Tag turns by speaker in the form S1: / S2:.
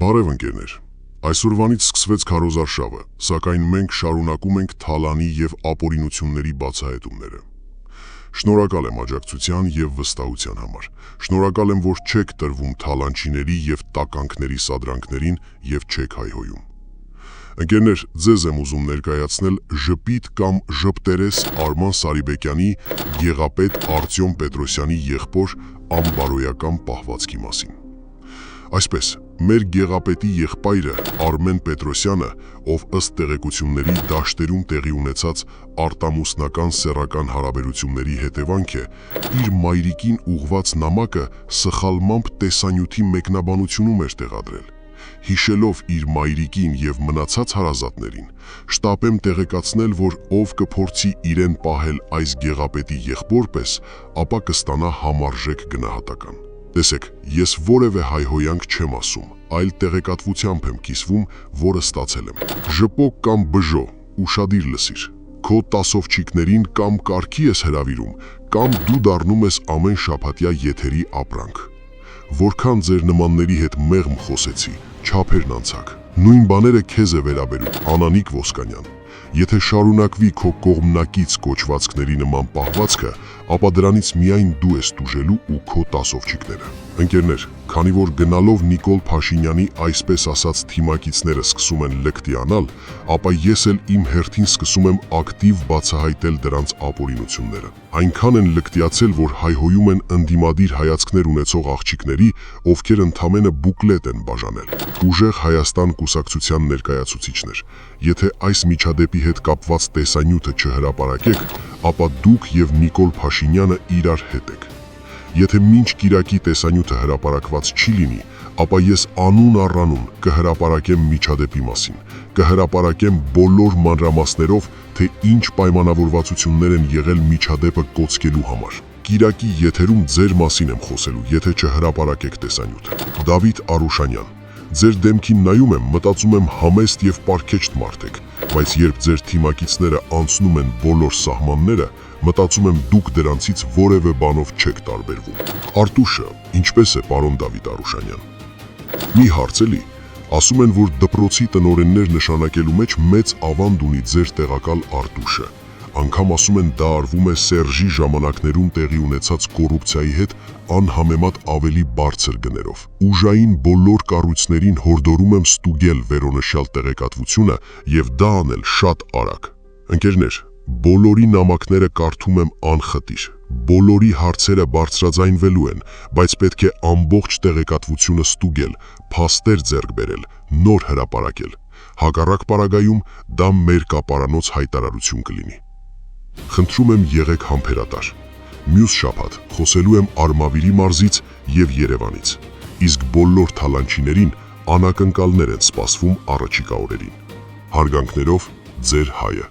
S1: Բարև ընկերներ, այսօրվանից սկսվեց քարոզարշավը, սակայն մենք շարունակում ենք թալանի և ապօրինությունների բացահայտումները։ Շնորհակալ եմ աջակցության և վստահության համար, շնորհակալ եմ, որ չեք տրվում թալանչիների և տականքների սադրանքներին և չեք հայհոյում։ Ընկերներ, ձեզ եմ ուզում ներկայացնել ժպիտ կամ ժպտերես Արման Սարիբեկյանի գեղապետ Արտյոմ Պետրոսյանի եղբոր անբարոյական պահվածքի մասին։ Այսպես, մեր գեղապետի եղբայրը Արմեն Պետրոսյանը, ով ըստ տեղեկությունների դաշտերում տեղի ունեցած արտամուսնական սեռական հարաբերությունների հետևանք է, իր մայրիկին ուղված նամակը սխալմամբ տեսանյութի մեկնաբանությունում էր տեղադրել։ Հիշելով իր մայրիկին և մնացած հարազատներին, շտապ եմ տեղեկացնել, որ ով կփորձի իրեն պահել այս գեղապետի եղբոր պես, ապա կստանա համարժեք գնահատական։ Տեսեք, ես որևէ հայհոյանք չեմ ասում, այլ տեղեկատվությամբ եմ կիսվում, որը ստացել եմ։ Ժպոկ կամ բժո, ուշադիր լսիր, քո տասովչիկներին կամ կարգի ես հրավիրում, կամ դու դառնում ես ամեն շաբաթյա եթերի ապրանք։ Որքան ձեր նմանների հետ մեղմ խոսեցի, չափերն անցակ, նույն բաները քեզ է վերաբերում, Անանիկ Ոսկանյան։ Եթե շարունակվի քո կողմնակից կոչվածքների նման պահվածքը, ապա դրանից միայն դու ես տուժելու ու քո տասովչիկները։ Ընկերներ, քանի որ գնալով Նիկոլ Փաշինյանի այսպես ասած թիմակիցները սկսում են լկտիանալ, ապա ես էլ իմ հերթին սկսում եմ ակտիվ բացահայտել դրանց ապօրինությունները։ Այնքան են լկտիացել, որ հայհոյում են ընդդիմադիր հայացքներ ունեցող աղջիկների, ովքեր ընդամենը բուկլետ են բաժանել։ Ուժեղ Հայաստան կուսակցության ներկայացուցիչներ, եթե այս միջադեպի հետ կապված տեսանյութը չհրապարակեք, ապա դուք և Նիկոլ Փաշինյանը իրար հետ եք։ Եթե մինչ կիրակի տեսանյութը հրապարակված չի լինի, ապա ես անուն առ անուն կհրապարակեմ միջադեպի մասին, կհրապարակեմ բոլոր մանրամասներով, թե ինչ պայմանավորվածություններ են եղել միջադեպը կոծկելու համար։ Կիրակի եթերում ձեր մասին եմ խոսելու, եթե չհրապարակեք տեսանյութը։ Դավիթ Արուշանյան, ձեր դեմքին նայում եմ, մտածում եմ համեստ և պարգեշտ մարդ եք, բայց երբ ձեր թիմակիցները անցնում են բոլոր սահմանները, մտածում եմ դուք դրանցից որևէ բանով չեք տարբերվում։ Արտուշը, ինչպես է, պարոն Դավիթ Արուշանյան։ Մի հարց էլի, ասում են, որ դպրոցի տնօրեններ նշանակելու մեջ մեծ ավանդ ունի ձեր տեղակալ Արտուշը։ Անգամ ասում են դա արվում է Սերժի ժամանակներում տեղի ունեցած կոռուպցիայի հետ անհամեմատ ավելի բարձր գներով։ Ուժային բոլոր կառույցներին հորդորում եմ ստուգել վերոնշյալ տեղեկատվությունը և դա անել շատ արագ։ Ընկերներ, բոլորի նամակները կարդում եմ անխտիր, բոլորի հարցերը բարձրաձայնվելու են, բայց պետք է ամբողջ տեղեկատվությունը ստուգել, փաստեր ձեռք բերել, նոր հրապարակել։ Հակառակ պարագայում դա մեր կապարանոց հայտարարություն կլինի։ Խնդրում եմ եղեք համբերատար։ Մյուս շաբաթ խոսելու եմ Արմավիրի մարզից և Երևանից, իսկ բոլոր թալանչիներին անակնկալներ են սպասվում առաջիկա օրերին։ Հարգանքներով, ձեր հայը։